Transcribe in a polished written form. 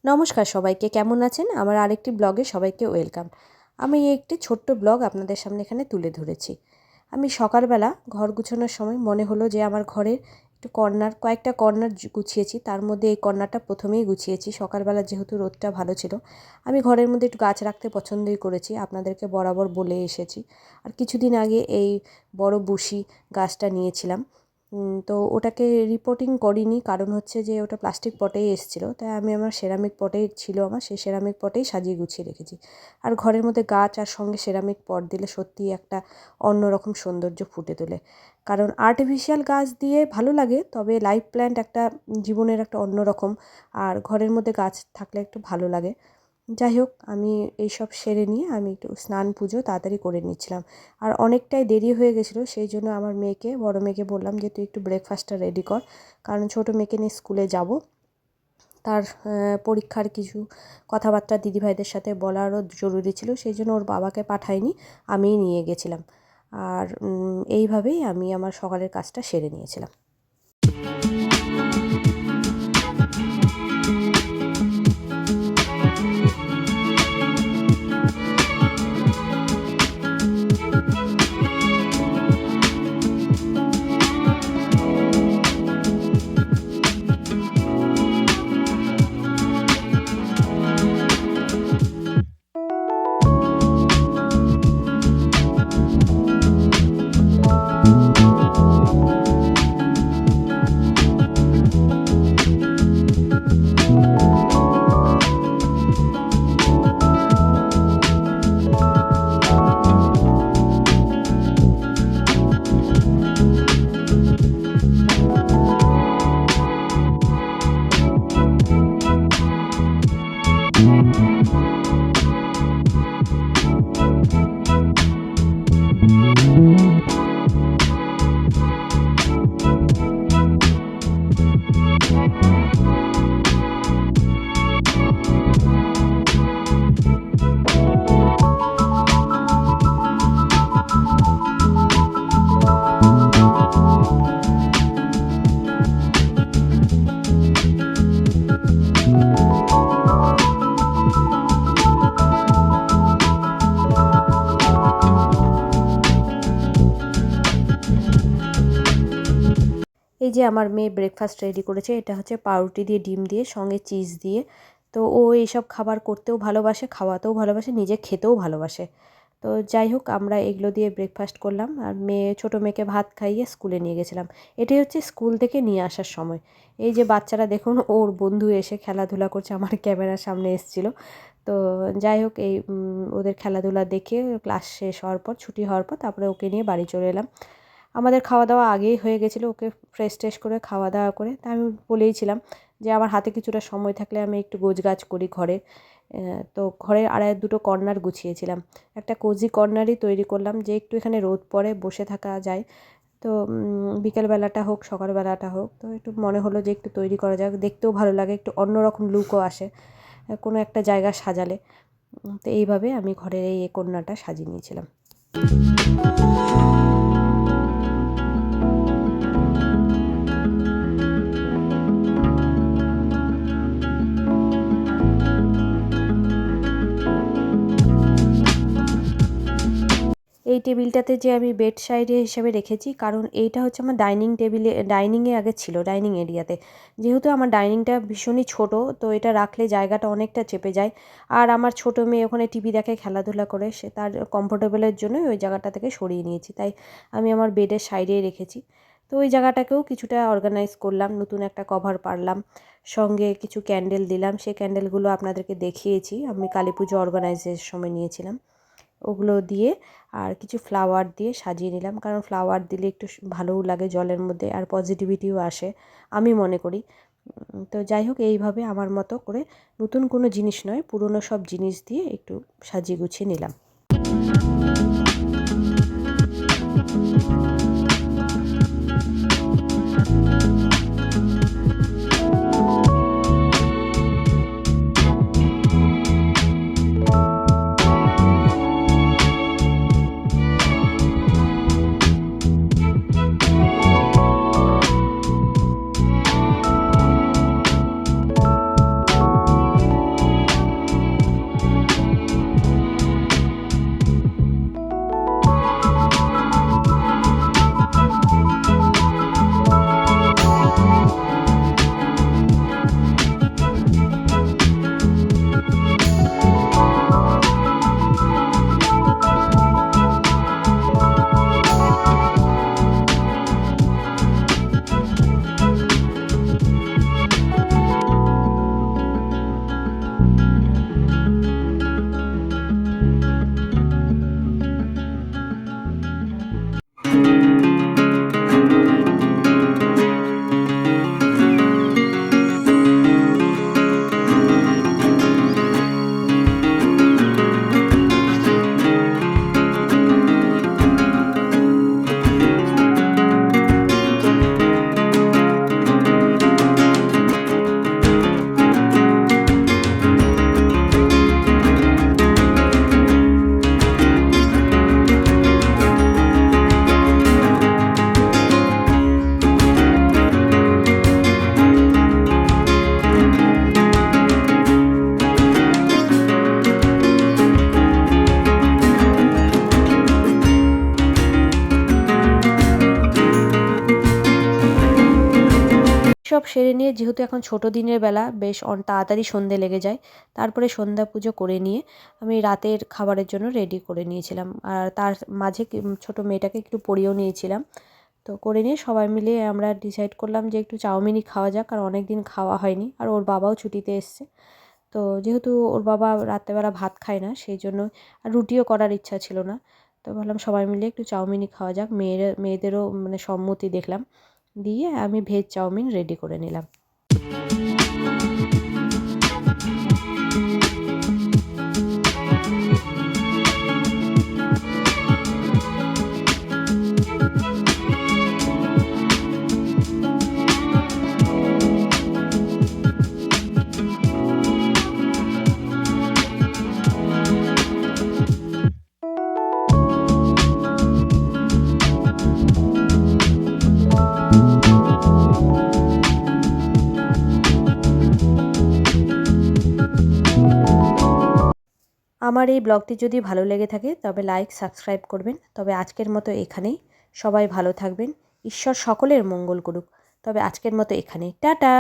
নমস্কার সবাইকে, কেমন আছেন? আমার আরেকটি ব্লগে সবাইকে ওয়েলকাম। আমি একটি ছোট্ট ব্লগ আপনাদের সামনে এখানে তুলে ধরেছি। আমি সকালবেলা ঘর গুছানোর সময় মনে হলো যে আমার ঘরের একটু কয়েকটা কর্নার গুছিয়েছি, তার মধ্যে এই কর্নারটা প্রথমেই গুছিয়েছি। সকালবেলা যেহেতু রোদটা ভালো ছিল, আমি ঘরের মধ্যে একটু গাছ রাখতে পছন্দই করেছি, আপনাদেরকে বরাবর বলে এসেছি। আর কিছুদিন আগে এই বড় বুশি গাছটা নিয়েছিলাম, তো ওটাকে রিপোর্টিং করিনি, কারণ হচ্ছে যে ওটা প্লাস্টিক পটেই এসেছিলো, তাই আমি আমার সেরামিক পটেই ছিল, আমার সেই সেরামিক পটেই সাজিয়ে গুছিয়ে রেখেছি। আর ঘরের মধ্যে গাছ আর সঙ্গে সেরামিক পট দিলে সত্যিই একটা অন্যরকম সৌন্দর্য ফুটে তোলে। কারণ আর্টিফিশিয়াল গাছ দিয়ে ভালো লাগে, তবে লাইভ প্ল্যান্ট একটা জীবনের একটা অন্যরকম, আর ঘরের মধ্যে গাছ থাকলে একটু ভালো লাগে। যাই হোক, আমি এইসব সেরে নিয়ে আমি একটু স্নান পুজো তাড়াতাড়ি করে নিচ্ছিলাম। আর অনেকটাই দেরি হয়ে গেছিলো, সেই জন্য আমার বড় মেয়েকে বললাম যে তুই একটু ব্রেকফাস্টটা রেডি কর, কারণ ছোটো মেয়েকে নিয়ে স্কুলে যাব। তার পরীক্ষার কিছু কথাবার্তা দিদিভাইদের সাথে বলারও জরুরি ছিল, সেই জন্য ওর বাবাকে পাঠাইনি, আমিই নিয়ে গেছিলাম। আর এইভাবেই আমি আমার সকালের কাজটা সেরে নিয়েছিলাম। এই যে আমার মেয়ে ব্রেকফাস্ট রেডি করেছে, এটা হচ্ছে পাউরুটি দিয়ে, ডিম দিয়ে, সঙ্গে চিজ দিয়ে। তো ও এইসব খাবার করতেও ভালোবাসে, খাওয়াতেও ভালোবাসে, নিজে খেতেও ভালোবাসে। তো যাই হোক, আমরা এগুলো দিয়ে ব্রেকফাস্ট করলাম, আর ছোটো মেয়েকে ভাত খাইয়ে স্কুলে নিয়ে গেছিলাম। এটাই হচ্ছে স্কুল থেকে নিয়ে আসার সময়। এই যে বাচ্চারা দেখুন, ওর বন্ধু এসে খেলাধুলা করছে, আমার ক্যামেরার সামনে এসেছিলো। তো যাই হোক, এই ওদের খেলাধুলা দেখে ক্লাস শেষ হওয়ার পর, ছুটি হওয়ার পর, তারপরে ওকে নিয়ে বাড়ি চলে এলাম। আমাদের খাওয়া দাওয়া আগেই হয়ে গেছিলো, ওকে ফ্রেশ ট্রেশ করে খাওয়া দাওয়া করে। তা আমি বলেইছিলাম যে আমার হাতে কিছুটা সময় থাকলে আমি একটু গোছগাছ করি ঘরে। তো ঘরের দুটো কর্নার গুছিয়েছিলাম, একটা কোজি কর্নারই তৈরি করলাম, যে একটু এখানে রোদ পড়ে বসে থাকা যায়। তো বিকেলবেলাটা হোক সকালবেলাটা হোক, তো একটু মনে হলো যে একটু তৈরি করা যাক, দেখতেও ভালো লাগে, একটু অন্যরকম লুকও আসে কোনো একটা জায়গা সাজালে। তো এইভাবে আমি ঘরের এই কর্নারটা সাজিয়ে নিয়েছিলাম। এই টেবিলটাতে যে আমি বেড সাইডে হিসাবে রেখেছি, কারণ এইটা হচ্ছে আমার ডাইনিংয়ে আগে ছিল, ডাইনিং এরিয়াতে। যেহেতু আমার ডাইনিংটা ভীষণই ছোট, তো এটা রাখলে জায়গাটা অনেকটা চেপে যায়। আর আমার ছোটো মেয়ে ওখানে টিভি দেখে, খেলাধুলা করে, সে তার কমফোর্টেবলের জন্যই ওই জায়গাটা থেকে সরিয়ে নিয়েছি, তাই আমি আমার বেডের সাইডেই রেখেছি। তো ওই জায়গাটাকেও কিছুটা অর্গানাইজ করলাম, নতুন একটা কভার পারলাম, সঙ্গে কিছু ক্যান্ডেল দিলাম। সেই ক্যান্ডেলগুলো আপনাদেরকে দেখিয়েছি, আমি কালী পুজো অর্গানাইজের সময় নিয়েছিলাম। ওগুলো দিয়ে আর কিছু ফ্লাওয়ার দিয়ে সাজিয়ে নিলাম, কারণ ফ্লাওয়ার দিলে একটু ভালোও লাগে জলের মধ্যে, আর পজিটিভিটিও আসে আমি মনে করি। তো যাই হোক, এইভাবে আমার মতো করে, নতুন কোনো জিনিস নয়, পুরনো সব জিনিস দিয়ে একটু সাজিয়ে গুছিয়ে নিলাম। সব সেরে নিয়ে যেহেতু এখন ছোটো দিনের বেলা বেশ তাড়াতাড়ি সন্ধে লেগে যায়, তারপরে সন্ধ্যা পুজো করে নিয়ে আমি রাতের খাবারের জন্য রেডি করে নিয়েছিলাম। আর তার মাঝে ছোটো মেয়েটাকে একটু পড়িয়েও নিয়েছিলাম। তো করে নিয়ে সবাই মিলে আমরা ডিসাইড করলাম যে একটু চাউমিনই খাওয়া যাক, আর অনেক দিন খাওয়া হয়নি। আর ওর বাবাও ছুটিতে এসছে, তো যেহেতু ওর বাবা রাত্রেবেলা ভাত খায় না, সেই জন্য আর রুটিও করার ইচ্ছা ছিল না। তো ভাবলাম সবাই মিলে একটু চাউমিনই খাওয়া যাক, মেয়েদেরও মানে সম্মতি দেখলাম, দিয়ে আমি ভেজ চাউমিন রেডি করে নিলাম। আমার এই ব্লগটি যদি ভালো লেগে থাকে তবে লাইক সাবস্ক্রাইব করবেন। তবে আজকের মতো এখানেই, সবাই ভালো থাকবেন, ঈশ্বর সকলের মঙ্গল করুক। তবে আজকের মতো এখানেই, টাটা।